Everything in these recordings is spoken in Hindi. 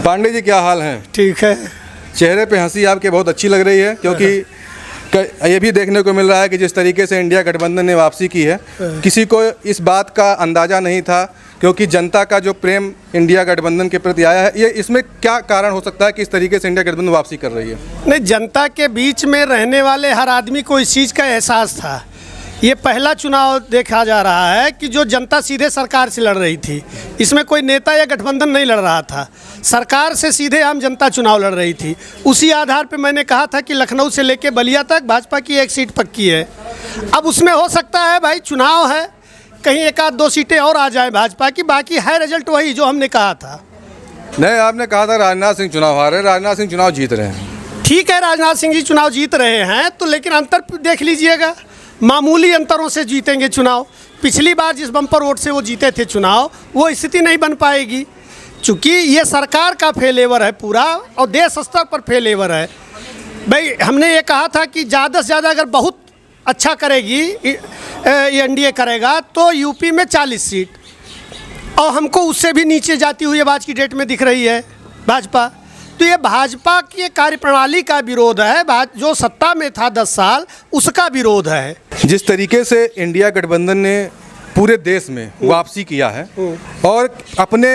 पांडे जी, क्या हाल है? ठीक है। चेहरे पे हंसी आपके बहुत अच्छी लग रही है, क्योंकि ये भी देखने को मिल रहा है कि जिस तरीके से इंडिया गठबंधन ने वापसी की है, किसी को इस बात का अंदाज़ा नहीं था, क्योंकि जनता का जो प्रेम इंडिया गठबंधन के प्रति आया है, ये इसमें क्या कारण हो सकता है कि इस तरीके से इंडिया गठबंधन वापसी कर रही है? नहीं, जनता के बीच में रहने वाले हर आदमी को इस चीज़ का एहसास था। ये पहला चुनाव देखा जा रहा है कि जो जनता सीधे सरकार से लड़ रही थी, इसमें कोई नेता या गठबंधन नहीं लड़ रहा था, सरकार से सीधे आम जनता चुनाव लड़ रही थी। उसी आधार पे मैंने कहा था कि लखनऊ से लेके बलिया तक भाजपा की एक सीट पक्की है। अब उसमें हो सकता है भाई, चुनाव है, कहीं एक आध दो सीटें और आ जाए भाजपा की, बाकी है रिजल्ट वही जो हमने कहा था। नहीं, आपने कहा था राजनाथ सिंह चुनाव हारे, राजनाथ सिंह चुनाव जीत रहे हैं। ठीक है, राजनाथ सिंह जी चुनाव जीत रहे हैं, तो लेकिन अंतर देख लीजिएगा, मामूली अंतरों से जीतेंगे चुनाव। पिछली बार जिस बम्पर वोट से वो जीते थे चुनाव, वो स्थिति नहीं बन पाएगी, चूँकि ये सरकार का फेलेवर है पूरा और देश स्तर पर फेलेवर है। भाई हमने ये कहा था कि ज़्यादा से ज़्यादा अगर बहुत अच्छा करेगी ये एनडीए करेगा तो यूपी में 40 सीट, और हमको उससे भी नीचे जाती हुई आज की डेट में दिख रही है भाजपा। तो ये भाजपा की कार्यप्रणाली का विरोध है, जो सत्ता में था 10 साल उसका विरोध है। जिस तरीके से इंडिया गठबंधन ने पूरे देश में वापसी किया है और अपने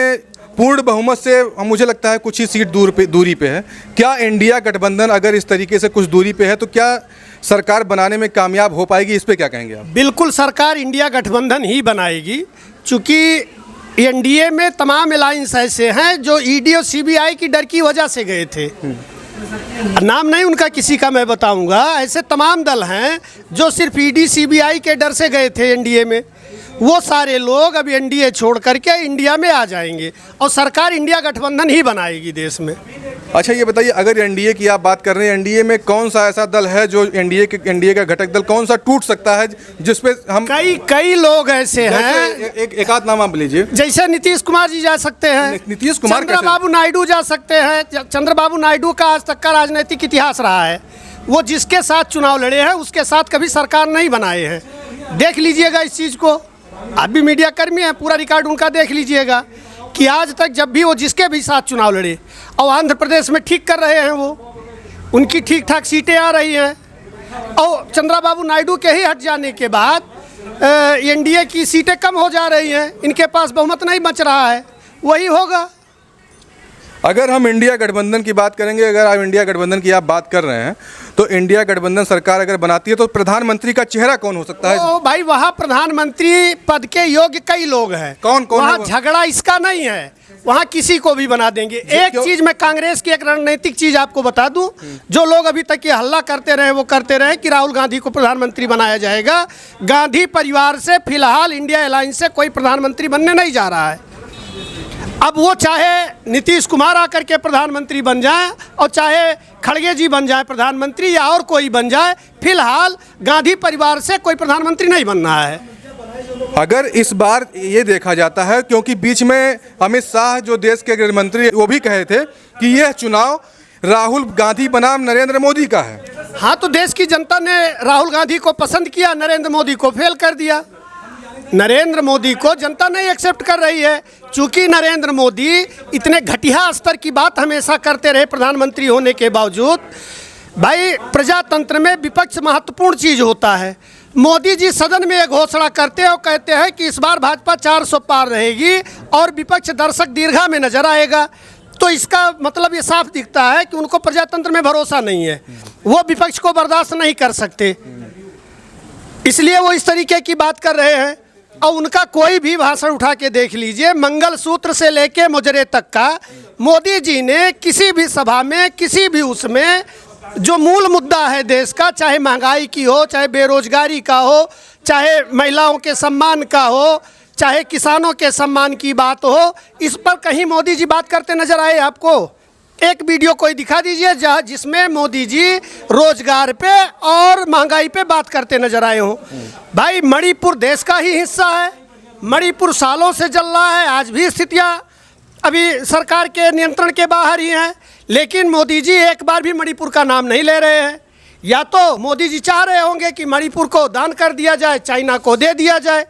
पूर्ण बहुमत से, मुझे लगता है कुछ ही सीट दूरी पे है, क्या इंडिया गठबंधन अगर इस तरीके से कुछ दूरी पे है तो क्या सरकार बनाने में कामयाब हो पाएगी? इस पे क्या कहेंगे आप? बिल्कुल, सरकार इंडिया गठबंधन ही बनाएगी, चूँकि एनडीए में तमाम अलायंस ऐसे हैं जो ईडी और सीबीआई की डर की वजह से गए थे। नाम नहीं उनका किसी का मैं बताऊंगा, ऐसे तमाम दल हैं जो सिर्फ ईडी सीबीआई के डर से गए थे एनडीए में। वो सारे लोग अब एनडीए छोड़ करके इंडिया में आ जाएंगे और सरकार इंडिया गठबंधन ही बनाएगी देश में। अच्छा, ये बताइए, अगर एनडीए की आप बात कर रहे हैं, एनडीए में कौन सा ऐसा दल है जो एनडीए का घटक दल कौन सा टूट सकता है, जिसपे हम कई लोग ऐसे हैं। एक आध नाम आप लीजिए। जैसे नीतीश कुमार जी जा सकते हैं, नीतीश कुमार, चंद्रबाबू नायडू जा सकते हैं। चंद्रबाबू नायडू का आज तक का राजनीतिक इतिहास रहा है, वो जिसके साथ चुनाव लड़े हैं उसके साथ कभी सरकार नहीं बनाए हैं। देख लीजिएगा इस चीज़ को, आप भी मीडिया कर्मी हैं, पूरा रिकॉर्ड उनका देख लीजिएगा कि आज तक जब भी वो जिसके भी साथ चुनाव लड़े, और आंध्र प्रदेश में ठीक कर रहे हैं, वो उनकी ठीक ठाक सीटें आ रही हैं। और चंद्रबाबू नायडू के ही हट जाने के बाद एनडीए की सीटें कम हो जा रही हैं, इनके पास बहुमत नहीं बच रहा है, वही होगा। अगर हम इंडिया गठबंधन की बात करेंगे, अगर आप इंडिया गठबंधन की आप बात कर रहे हैं, तो इंडिया गठबंधन सरकार अगर बनाती है तो प्रधानमंत्री का चेहरा कौन हो सकता है? ओ भाई, वहाँ प्रधानमंत्री पद के योग्य कई लोग हैं। कौन वहाँ झगड़ा इसका नहीं है, वहाँ किसी को भी बना देंगे। एक चीज़ मैं कांग्रेस की एक रणनीतिक चीज़ आपको बता दूं, जो लोग अभी तक ये हल्ला करते रहे वो करते रहे कि राहुल गांधी को प्रधानमंत्री बनाया जाएगा। गांधी परिवार से फिलहाल इंडिया अलायंस से कोई प्रधानमंत्री बनने नहीं जा रहा है। अब वो चाहे नीतीश कुमार आकर के प्रधानमंत्री बन जाए और चाहे खड़गे जी बन जाए प्रधानमंत्री या और कोई बन जाए, फिलहाल गांधी परिवार से कोई प्रधानमंत्री नहीं बनना है। अगर इस बार ये देखा जाता है, क्योंकि बीच में अमित शाह जो देश के गृह मंत्री, वो भी कहे थे कि यह चुनाव राहुल गांधी बनाम नरेंद्र मोदी का है। हाँ, तो देश की जनता ने राहुल गांधी को पसंद किया, नरेंद्र मोदी को फेल कर दिया। नरेंद्र मोदी को जनता नहीं एक्सेप्ट कर रही है, चूँकि नरेंद्र मोदी इतने घटिया स्तर की बात हमेशा करते रहे प्रधानमंत्री होने के बावजूद। भाई, प्रजातंत्र में विपक्ष महत्वपूर्ण चीज़ होता है। मोदी जी सदन में एक घोषणा करते हैं और कहते हैं कि इस बार भाजपा 400 पार रहेगी और विपक्ष दर्शक दीर्घा में नजर आएगा, तो इसका मतलब ये साफ दिखता है कि उनको प्रजातंत्र में भरोसा नहीं है, वो विपक्ष को बर्दाश्त नहीं कर सकते, इसलिए वो इस तरीके की बात कर रहे हैं। और उनका कोई भी भाषण उठा के देख लीजिए, मंगलसूत्र से लेके मुजरे तक का, मोदी जी ने किसी भी सभा में, किसी भी उसमें जो मूल मुद्दा है देश का, चाहे महंगाई की हो, चाहे बेरोजगारी का हो, चाहे महिलाओं के सम्मान का हो, चाहे किसानों के सम्मान की बात हो, इस पर कहीं मोदी जी बात करते नजर आए आपको? एक वीडियो कोई दिखा दीजिए जिसमें मोदी जी रोजगार पे और महंगाई पे बात करते नजर आए हों। भाई, मणिपुर देश का ही हिस्सा है, मणिपुर सालों से जल रहा है, आज भी स्थितियां अभी सरकार के नियंत्रण के बाहर ही हैं, लेकिन मोदी जी एक बार भी मणिपुर का नाम नहीं ले रहे हैं। या तो मोदी जी चाह रहे होंगे कि मणिपुर को दान कर दिया जाए, चाइना को दे दिया जाए,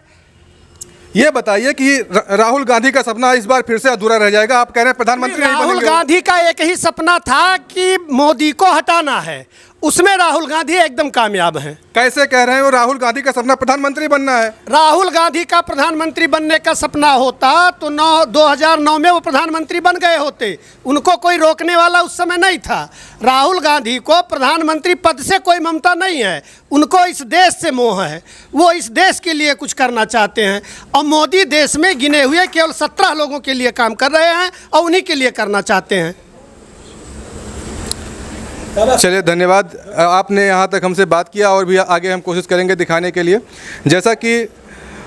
ये बताइए कि राहुल गांधी का सपना इस बार फिर से अधूरा रह जाएगा। आप कह रहे हैं प्रधानमंत्री नहीं राहुल बनेंगे। गांधी का एक ही सपना था कि मोदी को हटाना है, उसमें राहुल गांधी एकदम कामयाब हैं। कैसे कह रहे हैं? वो राहुल गांधी का सपना प्रधानमंत्री बनना है। राहुल गांधी का प्रधानमंत्री बनने का सपना होता तो 2009 में वो प्रधानमंत्री बन गए होते, उनको कोई रोकने वाला उस समय नहीं था। राहुल गांधी को प्रधानमंत्री पद से कोई ममता नहीं है, उनको इस देश से मोह है, वो इस देश के लिए कुछ करना चाहते हैं। और मोदी देश में गिने हुए केवल 17 लोगों के लिए काम कर रहे हैं और उन्हीं के लिए करना चाहते हैं। चलिए, धन्यवाद। आपने यहाँ तक हमसे बात किया और भी आगे हम कोशिश करेंगे दिखाने के लिए। जैसा कि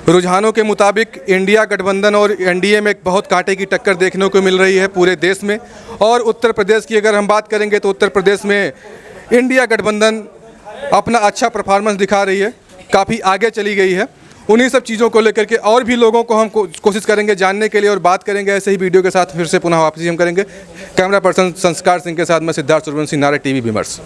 रुझानों के मुताबिक इंडिया गठबंधन और एनडीए में एक बहुत कांटे की टक्कर देखने को मिल रही है पूरे देश में। और उत्तर प्रदेश की अगर हम बात करेंगे तो उत्तर प्रदेश में इंडिया गठबंधन अपना अच्छा परफॉर्मेंस दिखा रही है, काफ़ी आगे चली गई है। उन्हीं सब चीज़ों को लेकर के और भी लोगों को हम कोशिश करेंगे जानने के लिए और बात करेंगे। ऐसे ही वीडियो के साथ फिर से पुनः वापसी हम करेंगे। कैमरा पर्सन संस्कार सिंह के साथ मैं सिद्धार्थ सुरवंशी, नारा टीवी विमर्श।